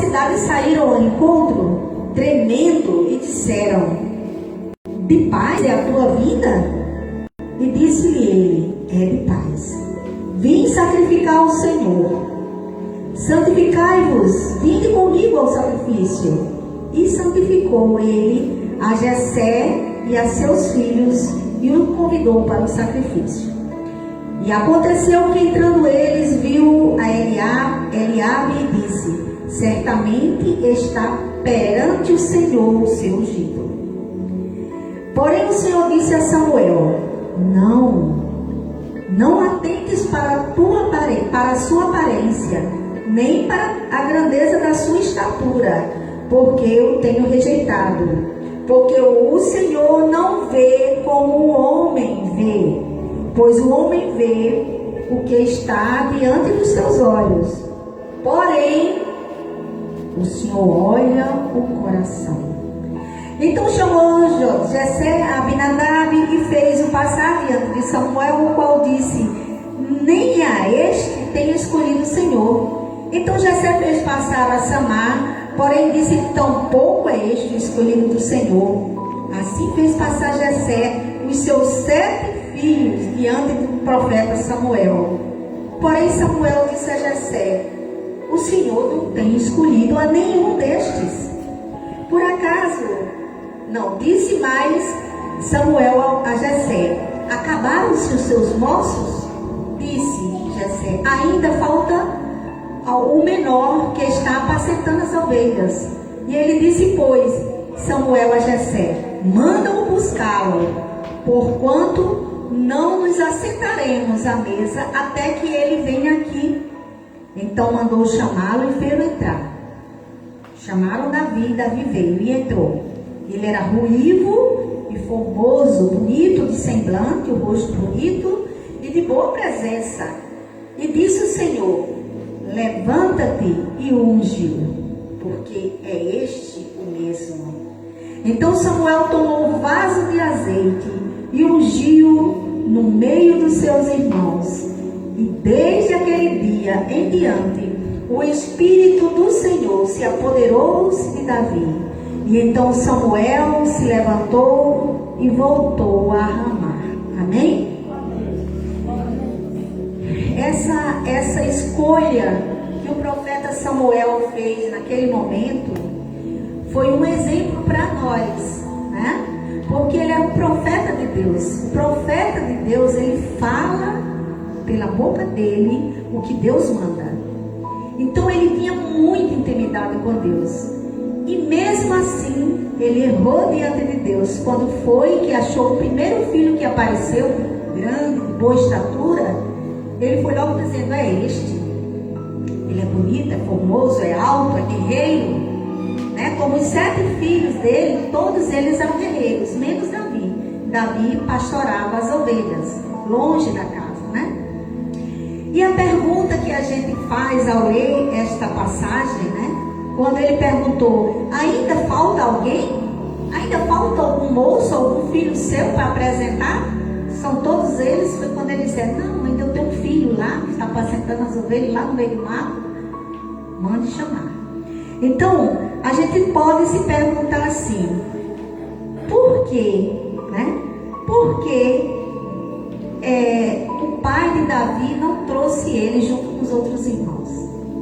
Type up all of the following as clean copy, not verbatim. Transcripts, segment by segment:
cidade saíram ao encontro, tremendo, e disseram: de paz é a tua vinda? E disse-lhe ele: é de paz. Vim sacrificar ao Senhor. Santificai-vos, vinde comigo ao sacrifício. E santificou ele a Jessé e a seus filhos, e o convidou para o sacrifício. E aconteceu que, entrando eles, viu a Eliabe e disse: certamente está perante o Senhor o seu ungido. Porém o Senhor disse a Samuel: não atentes para a sua aparência, nem para a grandeza da sua estatura, porque eu tenho rejeitado. Porque o Senhor não vê como o homem vê, pois o homem vê o que está diante dos seus olhos, porém o Senhor olha o coração. Então chamou Jessé a Abinadab e fez-o passar diante de Samuel, o qual disse: nem a este tem escolhido o Senhor. Então Jessé fez passar a Samar, porém disse: tampouco é este o escolhido do Senhor. Assim fez passar Jessé os seus 7 filhos diante do profeta Samuel. Porém Samuel disse a Jessé: o Senhor não tem escolhido a nenhum destes. Por acaso não disse mais Samuel a Jessé: acabaram-se os seus moços? Disse Jessé: ainda falta o menor que está apacentando as ovelhas. E ele disse, pois, Samuel a Jessé: manda-o buscá-lo, porquanto não nos assentaremos à mesa até que ele venha aqui. Então mandou chamá-lo e fez-o entrar. Chamaram Davi, Davi veio e entrou. Ele era ruivo e formoso, bonito de semblante, o rosto bonito e de boa presença. E disse o Senhor: levanta-te e o ungiu, porque é este o mesmo. Então Samuel tomou um vaso de azeite e ungiu no meio dos seus irmãos. E desde aquele dia em diante, o Espírito do Senhor se apoderou-se de Davi. E então Samuel se levantou e voltou a Ramá. Amém? Essa escolha que o profeta Samuel fez naquele momento foi um exemplo para nós, né? Porque ele é um profeta de Deus. O profeta de Deus, ele fala pela boca dele o que Deus manda. Então ele tinha muita intimidade com Deus. E mesmo assim, ele errou diante de Deus. Quando foi que achou o primeiro filho que apareceu, grande, de boa estatura, ele foi logo dizendo: é este. Ele é bonito, é formoso, é alto, é guerreiro, né? Como os 7 filhos dele, todos eles eram guerreiros, menos Davi. Davi pastorava as ovelhas, longe da casa, né? E a pergunta que a gente faz ao ler esta passagem, né? Quando ele perguntou: ainda falta alguém? Ainda falta algum moço, algum filho seu para apresentar? São todos eles. Foi quando ele disse: não, ainda eu tenho um filho lá, que está apacentando as ovelhas lá no meio do mato. Mande chamar. Então, a gente pode se perguntar assim: por quê? Né? Por que o pai de Davi não trouxe ele junto com os outros irmãos?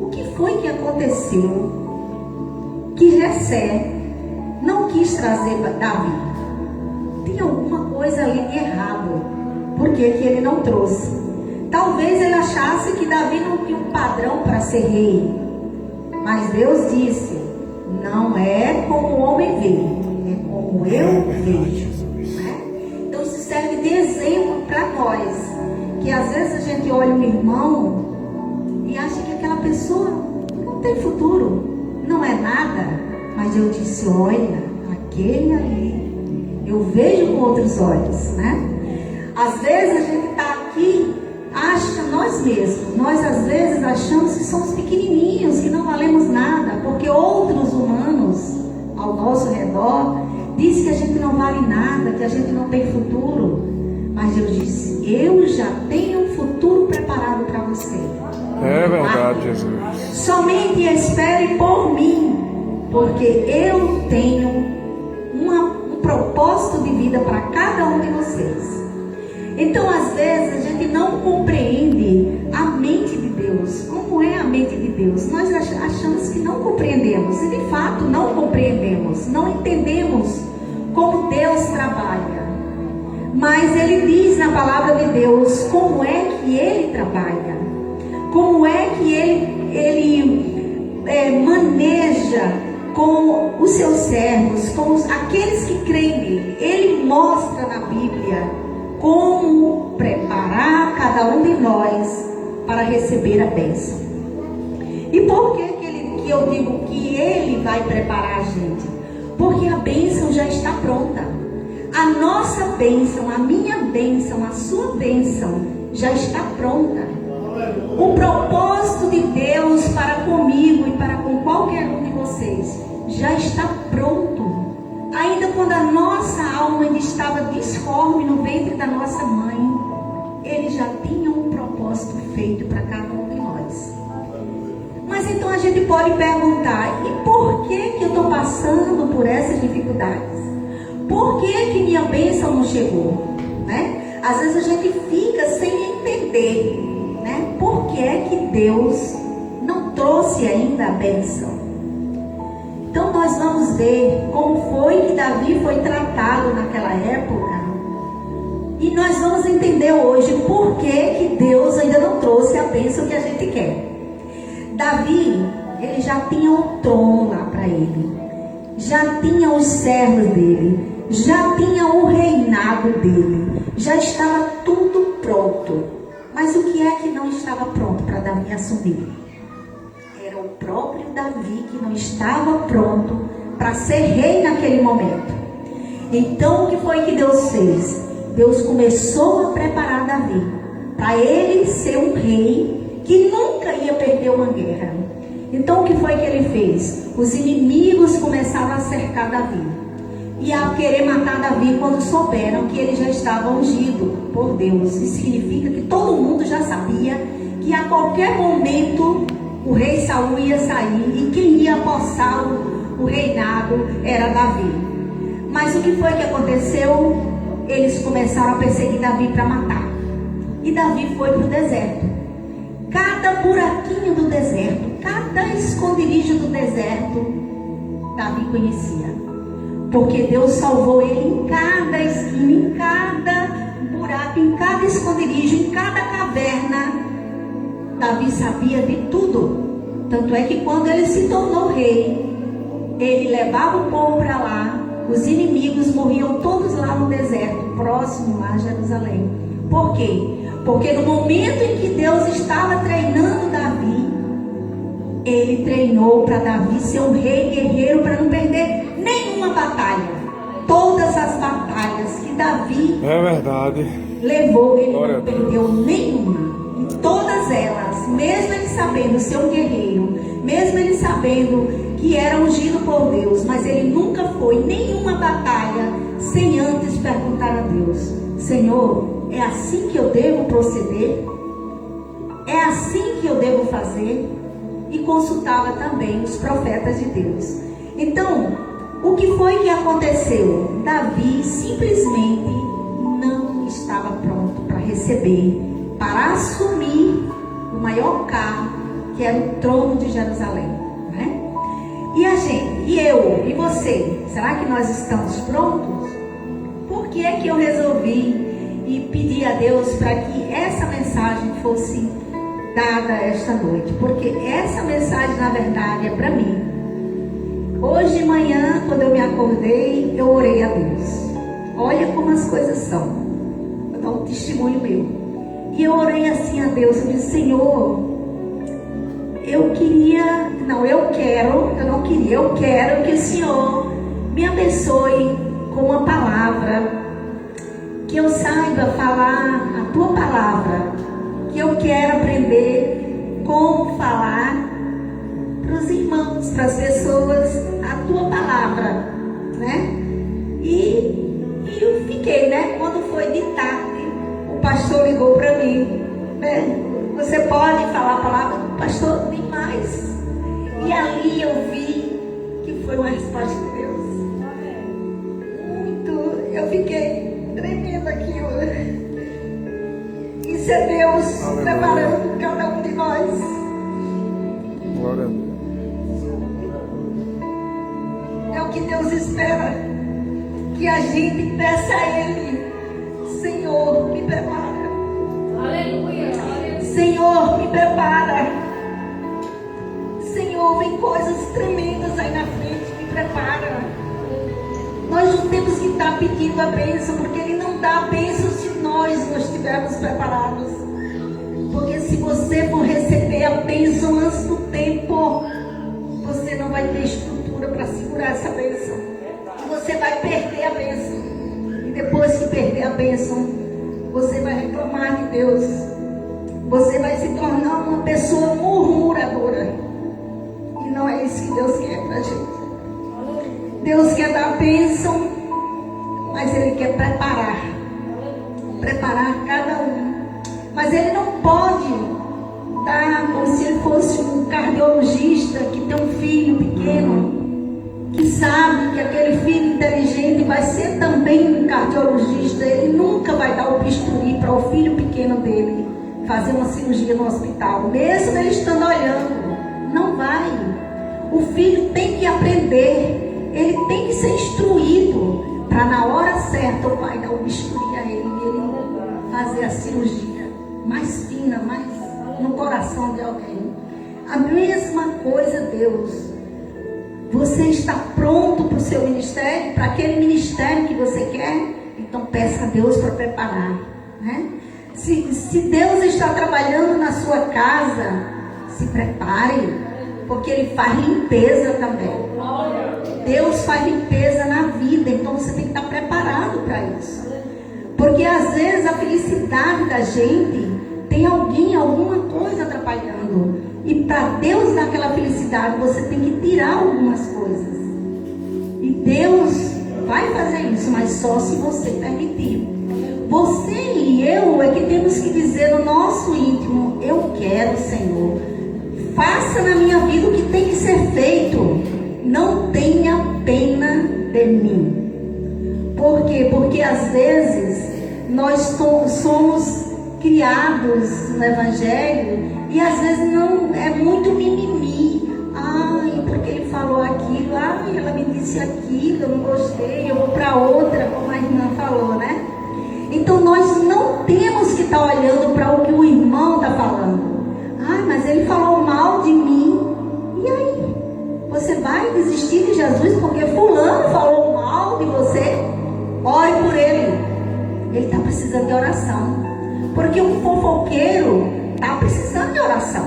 O que foi que aconteceu que Jessé não quis trazer Davi? Tinha alguma coisa ali de errado. Por que ele não trouxe? Talvez ele achasse que Davi não tinha um padrão para ser rei. Mas Deus disse: não é como o homem vê, é como eu vejo, né? Então isso serve de exemplo para nós, que às vezes a gente olha um irmão e acha que aquela pessoa não tem futuro, não é nada. Mas eu disse: olha, aquele ali, eu vejo com outros olhos, né? Às vezes a gente está aqui, acha nós mesmos, nós às vezes achamos que somos pequenininhos, que não valemos nada, porque outros humanos ao nosso redor dizem que a gente não vale nada, que a gente não tem futuro. Mas Deus disse: eu já tenho um futuro preparado para você. É verdade, Jesus. Somente espere por mim, porque eu tenho um propósito de vida para cada um de vocês. Então, às vezes, a gente não compreende a mente de Deus. Como é a mente de Deus? Nós achamos que não compreendemos. E, de fato, não compreendemos. Não entendemos como Deus trabalha. Mas Ele diz na palavra de Deus como é que Ele trabalha. Como é que Ele maneja com os seus servos, com aqueles que creem nele. Ele mostra na Bíblia como preparar cada um de nós para receber a bênção. E por que eu digo que Ele vai preparar a gente? Porque a bênção já está pronta. A nossa bênção, a minha bênção, a sua bênção já está pronta. O propósito de Deus para comigo e para com qualquer um de vocês já está pronto. Ainda quando a nossa alma ainda estava disforme no ventre da nossa mãe, Ele já tinha um propósito feito para cada um de nós. Mas então a gente pode perguntar: e por que eu estou passando por essas dificuldades? Por que minha bênção não chegou? Né? Às vezes a gente fica sem entender, né? Por que Deus não trouxe ainda a bênção? Então nós vamos ver como foi que Davi foi tratado naquela época. E nós vamos entender hoje por que Deus ainda não trouxe a bênção que a gente quer. Davi, ele já tinha o trono lá para ele. Já tinha os servos dele. Já tinha o reinado dele. Já estava tudo pronto. Mas o que é que não estava pronto para Davi assumir? Era o próprio Davi que não estava pronto para ser rei naquele momento. Então o que foi que Deus fez? Deus começou a preparar Davi para ele ser um rei que nunca ia perder uma guerra. Então o que foi que ele fez? Os inimigos começaram a cercar Davi e a querer matar Davi quando souberam que ele já estava ungido por Deus. Isso significa que todo mundo já sabia que a qualquer momento o rei Saul ia sair e quem ia apossar o reinado era Davi. Mas o que foi que aconteceu? Eles começaram a perseguir Davi para matar. E Davi foi para o deserto. Cada buraquinho do deserto, cada esconderijo do deserto, Davi conhecia. Porque Deus salvou ele em cada esquina, em cada buraco, em cada esconderijo, em cada caverna. Davi sabia de tudo. Tanto é que quando ele se tornou rei, ele levava o povo para lá. Os inimigos morriam todos lá no deserto, próximo a Jerusalém. Por quê? Porque no momento em que Deus estava treinando Davi, Ele treinou para Davi ser um rei guerreiro, para não perder nenhuma batalha. Todas as batalhas que Davi levou, ele não perdeu nenhuma. Em todas elas, mesmo ele sabendo ser um guerreiro, mesmo ele sabendo que era ungido por Deus, mas ele nunca foi em nenhuma batalha sem antes perguntar a Deus: Senhor, é assim que eu devo proceder? É assim que eu devo fazer? E consultava também os profetas de Deus. Então, o que foi que aconteceu? Davi simplesmente não estava pronto para receber, para assumir o maior cargo, que era o trono de Jerusalém, né? E a gente, e eu, e você, será que nós estamos prontos? Por que é que eu resolvi e pedir a Deus para que essa mensagem fosse dada esta noite? Porque essa mensagem, na verdade, é para mim. Hoje de manhã, quando eu me acordei, eu orei a Deus. Olha como as coisas são. Vou dar um testemunho meu. E eu orei assim a Deus. Eu disse: Senhor, eu quero que o Senhor me abençoe com uma palavra, que eu saiba falar a tua palavra, que eu quero aprender como falar para os irmãos, para as pessoas, a tua palavra, né? E eu fiquei, né? Quando foi de tarde, o pastor ligou para mim, né? Você pode falar a palavra do pastor demais. E ali eu vi que foi uma resposta de Deus. Muito, eu fiquei tremendo aquilo. Isso é Deus preparando cada um de nós. Glória a Deus. É o que Deus espera, que a gente peça a Ele: Senhor, me prepara. Aleluia. Senhor, me prepara. Senhor, vem coisas tremendas aí na frente, me prepara. Nós não temos que estar pedindo a bênção, porque Ele não dá a bênção se nós não estivermos preparados. Porque se você for receber a bênção antes do tempo, você não vai ter estrutura para segurar essa bênção. E você vai perder a bênção. E depois que perder a bênção, você vai reclamar de Deus. Você vai se tornar uma pessoa murmuradora. E não é isso que Deus quer pra gente. Deus quer dar a bênção, mas Ele quer preparar cada um. Mas Ele não pode dar como se ele fosse um cardiologista que tem um filho pequeno, que sabe que aquele filho inteligente vai ser também um cardiologista. Ele nunca vai dar o bisturi para o filho pequeno dele fazer uma cirurgia no hospital, mesmo ele estando olhando. Não vai. O filho tem que aprender, ele tem que ser instruído para na hora certa o pai dar o bisturi a ele e ele fazer a cirurgia mais fina, mais no coração de alguém. A mesma coisa, Deus. Você está pronto para o seu ministério, para aquele ministério que você quer? Então peça a Deus para preparar, né? Se Deus está trabalhando na sua casa, se prepare, porque Ele faz limpeza também. Deus faz limpeza na vida, então você tem que estar preparado para isso. Porque às vezes a felicidade da gente tem alguém, alguma coisa atrapalhando. E para Deus dar aquela felicidade, você tem que tirar algumas coisas. E Deus vai fazer isso, mas só se você permitir. Você e eu é que temos que dizer no nosso íntimo: eu quero, Senhor. Faça na minha vida o que tem que ser feito. Não tenha pena de mim. Por quê? Porque às vezes nós somos criados no Evangelho e às vezes não é muito mimimi. Ai, porque ele falou aquilo, ai, ela me disse aquilo, eu não gostei, eu vou para outra, como a irmã falou, né? Então nós não temos que estar olhando para o que o irmão está falando. Ai, mas ele falou mal de mim. E aí? Você vai desistir de Jesus porque fulano falou mal de você? Ore por ele. Ele está precisando de oração. Porque um fofoqueiro está precisando de oração.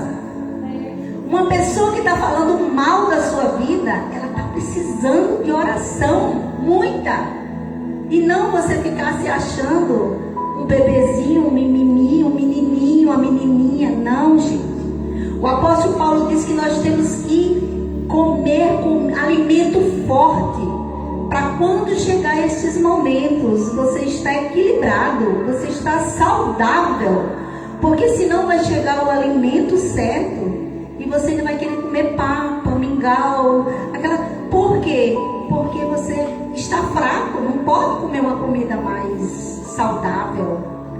Uma pessoa que está falando mal da sua vida, ela está precisando de oração, muita. E não você ficar se achando um bebezinho, um mimimi, um menininho, uma menininha. Não, gente. O apóstolo Paulo diz que nós temos que comer com alimento forte, para quando chegar esses momentos, você está equilibrado, você está saudável, porque senão vai chegar o alimento certo e você ainda vai querer comer papa, mingau, aquela. Por quê? Porque você está fraco, não pode comer uma comida mais saudável,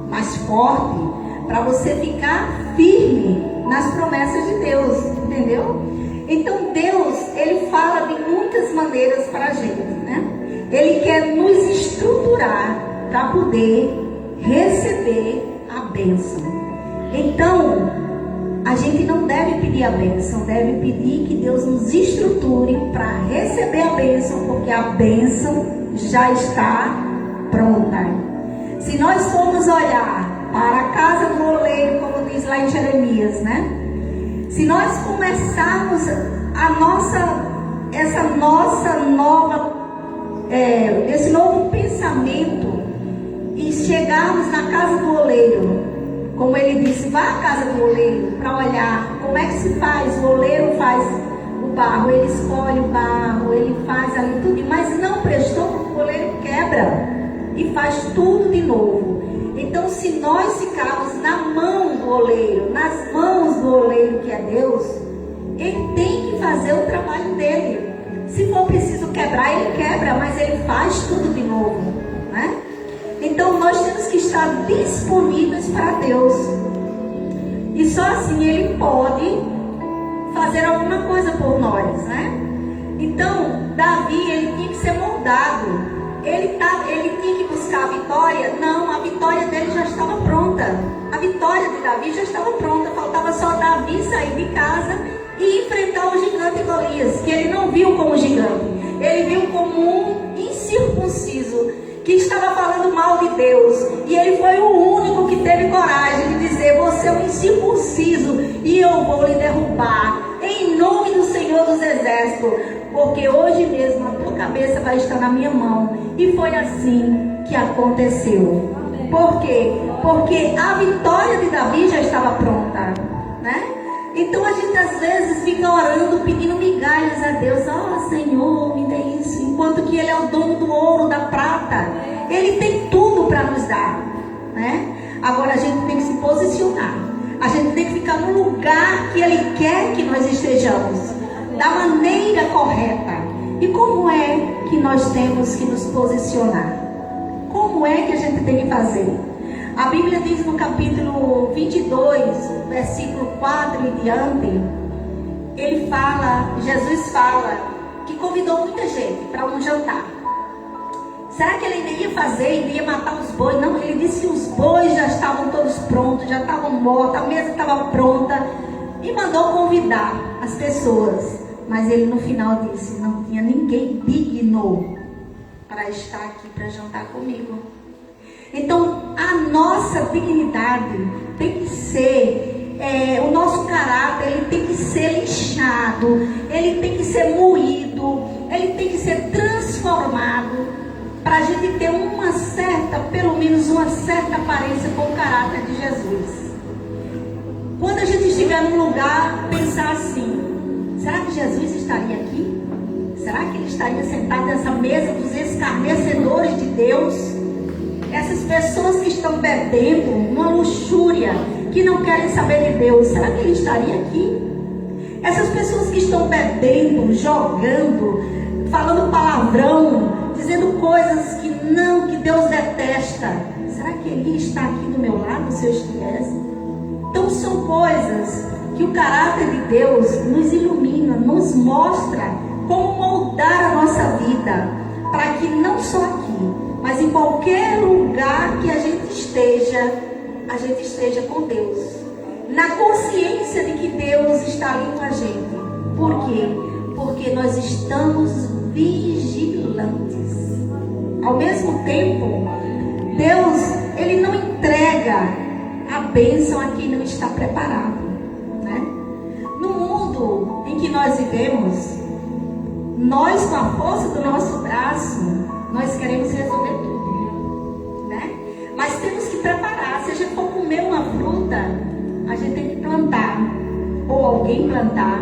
mais forte, para você ficar firme nas promessas de Deus, entendeu? Então Deus, Ele fala de muitas maneiras para a gente, né? Ele quer nos estruturar para poder receber a bênção. Então, a gente não deve pedir a bênção, deve pedir que Deus nos estruture para receber a bênção, porque a bênção já está pronta. Se nós formos olhar para a casa do oleiro, como diz lá em Jeremias, né? Se nós começarmos esse novo pensamento e chegarmos na casa do oleiro, como ele disse, vá à casa do oleiro para olhar como é que se faz. O oleiro faz o barro, ele escolhe o barro, ele faz ali tudo, mas não prestou, o oleiro quebra e faz tudo de novo. Então, se nós ficarmos na mão do oleiro, nas mãos do oleiro que é Deus, ele tem que fazer o trabalho dele. Se for preciso quebrar, ele quebra, mas ele faz tudo de novo, né? Então nós temos que estar disponíveis para Deus. E só assim ele pode fazer alguma coisa por nós, né? Então, Davi, ele tinha que ser moldado. Ele tinha que buscar a vitória? Não, a vitória dele já estava pronta. A vitória de Davi já estava pronta. Faltava só Davi sair de casa e enfrentar o gigante Golias, que ele não viu como gigante. Ele viu como um incircunciso que estava falando mal de Deus. E ele foi o único que teve coragem de dizer: você é um incircunciso e eu vou lhe derrubar em nome do Senhor dos Exércitos, porque hoje mesmo a tua cabeça vai estar na minha mão. E foi assim que aconteceu. Por quê? Porque a vitória de Davi já estava pronta, né? Então a gente às vezes fica orando, pedindo migalhas a Deus. Senhor, me dê isso. Enquanto que Ele é o dono do ouro, da prata. Ele tem tudo para nos dar, né? Agora a gente tem que se posicionar. A gente tem que ficar no lugar que Ele quer que nós estejamos, da maneira correta. E como é que nós temos que nos posicionar? Como é que a gente tem que fazer? A Bíblia diz no capítulo 22, versículo 4 e diante, Jesus fala que convidou muita gente para um jantar. Será que ele ainda ia fazer, ainda ia matar os bois? Não, ele disse que os bois já estavam todos prontos, já estavam mortos, a mesa estava pronta, e mandou convidar as pessoas. Mas ele no final disse: não tinha ninguém digno para estar aqui para jantar comigo. Então a nossa dignidade tem que ser, o nosso caráter, ele tem que ser lixado, ele tem que ser moído, ele tem que ser transformado, para a gente ter pelo menos uma certa aparência com o caráter de Jesus. Quando a gente estiver num lugar, pensar assim: será que Jesus estaria aqui? Será que ele estaria sentado nessa mesa dos escarnecedores de Deus? Essas pessoas que estão bebendo uma luxúria, que não querem saber de Deus, será que ele estaria aqui? Essas pessoas que estão bebendo, jogando, falando palavrão, dizendo coisas que Deus detesta, será que ele está aqui do meu lado se eu estivesse? Então são coisas que o caráter de Deus nos ilumina, nos mostra como moldar a nossa vida, para que não só aqui, mas em qualquer lugar que a gente esteja com Deus, na consciência de que Deus está ali com a gente. Por quê? Porque nós estamos vigilantes. Ao mesmo tempo, Deus, ele não entrega a bênção a quem não está preparado, né? No mundo em que nós vivemos, nós, com a força do nosso braço, nós queremos resolver tudo, né? Mas temos que preparar. Se a gente for comer uma fruta, a gente tem que plantar, ou alguém plantar,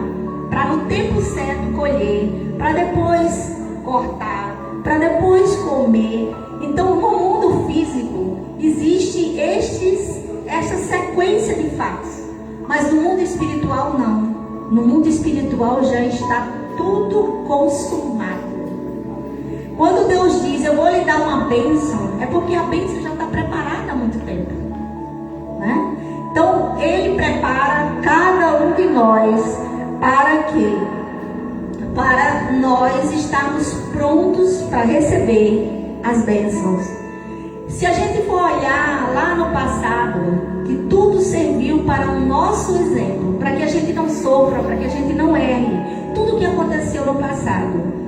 para no tempo certo colher, para depois cortar, para depois comer. Então, no mundo físico existe essa sequência de fatos, mas no mundo espiritual não. No mundo espiritual já está tudo consumado. Quando Deus diz: eu vou lhe dar uma bênção, é porque a bênção já está preparada há muito tempo, né? Então Ele prepara cada um de nós para quê? Para nós estarmos prontos para receber as bênçãos. Se a gente for olhar lá no passado, que tudo serviu para o nosso exemplo, para que a gente não sofra, para que a gente não erre, tudo que aconteceu no passado.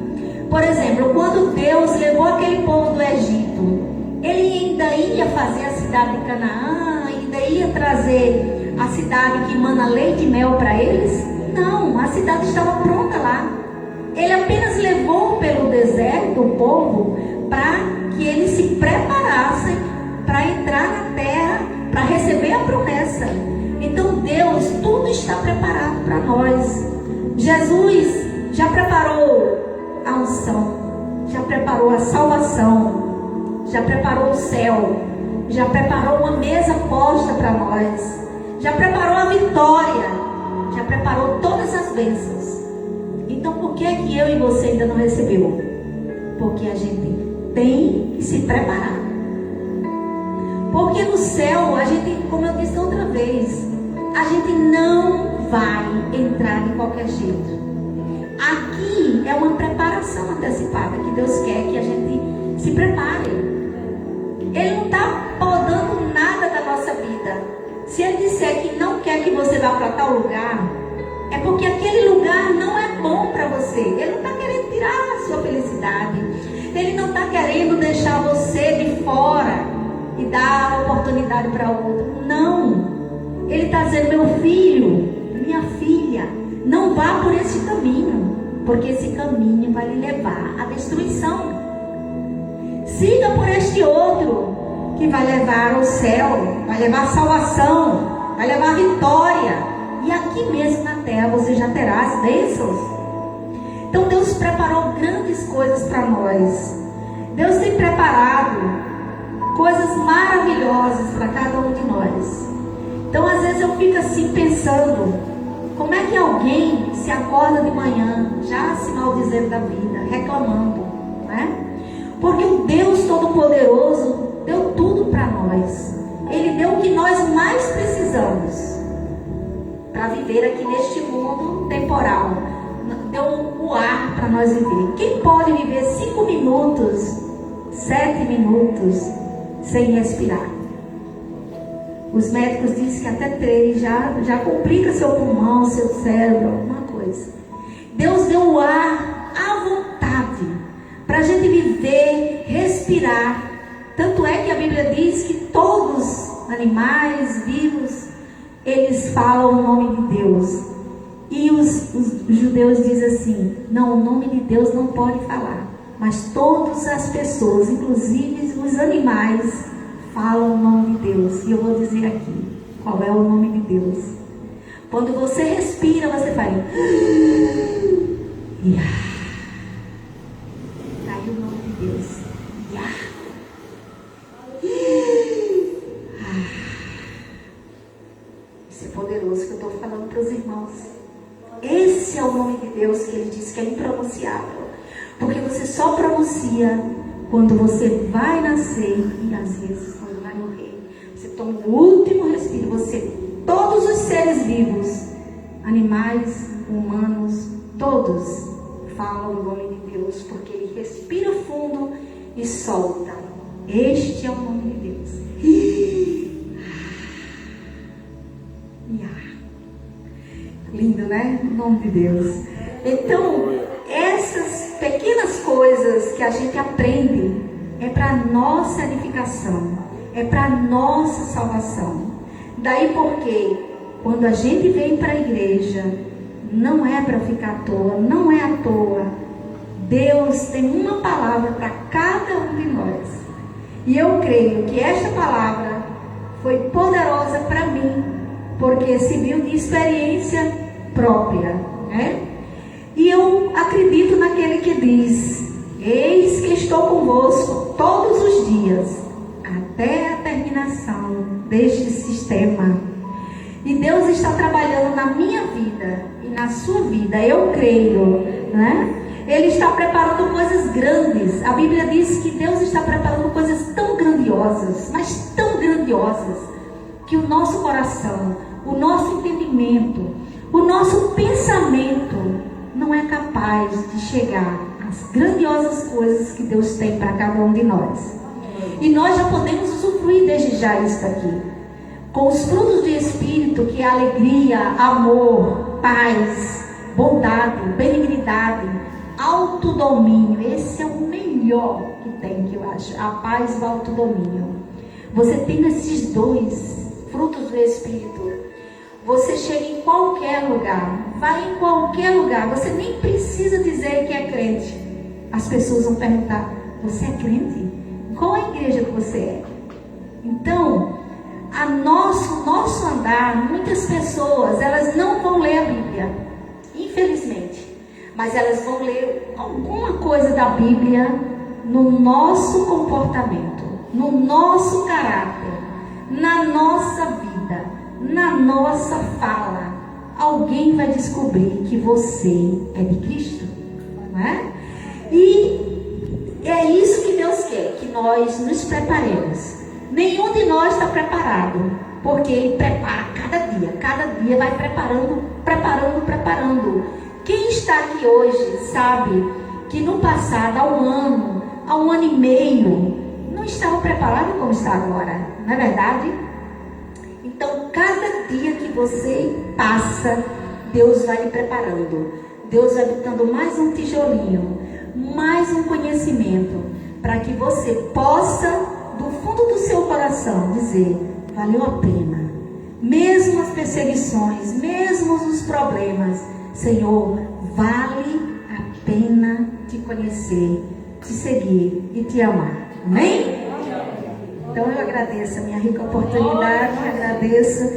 Por exemplo, quando Deus levou aquele povo do Egito, Ele ainda ia fazer a cidade de Canaã, ainda ia trazer a cidade que emana leite e mel para eles? Não, a cidade estava pronta lá. Ele apenas levou pelo deserto o povo para que eles se preparassem para entrar na terra, para receber a promessa. Então Deus, tudo está preparado para nós. Jesus já preparou a unção, já preparou a salvação, já preparou o céu, já preparou uma mesa posta para nós, já preparou a vitória, já preparou todas as bênçãos. Então por que que eu e você ainda não recebeu? Porque a gente tem que se preparar. Porque no céu, a gente, como eu disse outra vez, a gente não vai entrar de qualquer jeito. Aqui é uma preparação antecipada que Deus quer que a gente se prepare. Ele não está podando nada da nossa vida. Se Ele disser que não quer que você vá para tal lugar, é porque aquele lugar não é bom para você. Ele não está querendo tirar a sua felicidade. Ele não está querendo deixar você de fora e dar a oportunidade para outro. Não. Ele está dizendo: meu filho, minha filha, não vá por esse caminho, porque esse caminho vai lhe levar à destruição. Siga por este outro, que vai levar ao céu, vai levar a salvação, vai levar a vitória. E aqui mesmo na terra você já terá as bênçãos. Então Deus preparou grandes coisas para nós. Deus tem preparado coisas maravilhosas para cada um de nós. Então às vezes eu fico assim pensando, como é que alguém se acorda de manhã já se maldizendo da vida, reclamando, não é? Porque o Deus Todo-Poderoso deu tudo para nós. Ele deu o que nós mais precisamos para viver aqui neste mundo temporal. Deu o ar para nós viver. Quem pode viver 5 minutos, 7 minutos sem respirar? Os médicos dizem que até 3 já complica seu pulmão, seu cérebro, alguma coisa. Deus deu o ar à vontade para a gente viver, respirar. Tanto é que a Bíblia diz que todos, animais vivos, eles falam o nome de Deus. E os judeus dizem assim: não, o nome de Deus não pode falar, mas todas as pessoas, inclusive os animais, falam o nome de Deus. E eu vou dizer aqui qual é o nome de Deus. Quando você respira, você faz Yah. Aí o nome de Deus, Yah. Isso é poderoso que eu estou falando para os irmãos. Esse é o nome de Deus que Ele diz que é impronunciável. Porque você só pronuncia quando você vai nascer e às vezes quando vai morrer. Você toma o último respiro. Todos os seres vivos, animais, humanos, todos falam o nome de Deus, porque Ele respira fundo e solta. Este é o nome de Deus. Lindo, né? O nome de Deus. Então, essas pequenas coisas que a gente aprende é para nossa edificação, é para nossa salvação. Daí porque quando a gente vem para a igreja, não é para ficar à toa, não é à toa. Deus tem uma palavra para cada um de nós. E eu creio que esta palavra foi poderosa para mim, porque serviu de experiência própria, né? E eu acredito naquele que diz: eis que estou convosco todos os dias, até a terminação deste sistema. E Deus está trabalhando na minha vida e na sua vida, eu creio, né? Ele está preparando coisas grandes. A Bíblia diz que Deus está preparando coisas tão grandiosas, mas tão grandiosas, que o nosso coração, o nosso entendimento, o nosso pensamento não é capaz de chegar às grandiosas coisas que Deus tem para cada um de nós. E nós já podemos usufruir desde já isso aqui, com os frutos do Espírito, que é alegria, amor, paz, bondade, benignidade, autodomínio. Esse é o melhor que tem, que eu acho, a paz e o autodomínio. Você tem esses 2 frutos do Espírito, você chega em qualquer lugar, vai em qualquer lugar, você nem precisa dizer que é crente. As pessoas vão perguntar: você é crente? Qual é a igreja que você é? Então, nosso andar, muitas pessoas, elas não vão ler a Bíblia, infelizmente, mas elas vão ler alguma coisa da Bíblia no nosso comportamento, no nosso caráter, na nossa vida. na nossa fala, alguém vai descobrir que você é de Cristo, não é? E é isso que Deus quer, que nós nos preparemos. Nenhum de nós está preparado, porque Ele prepara cada dia vai preparando. Quem está aqui hoje sabe que no passado, há um ano e meio, não estava preparado como está agora, não é verdade? Então, cada dia que você passa, Deus vai lhe preparando. Deus vai botando mais um tijolinho, mais um conhecimento, para que você possa, do fundo do seu coração, dizer: valeu a pena. Mesmo as perseguições, mesmo os problemas, Senhor, vale a pena te conhecer, te seguir e te amar. Amém? Então eu agradeço a minha rica oportunidade, agradeço.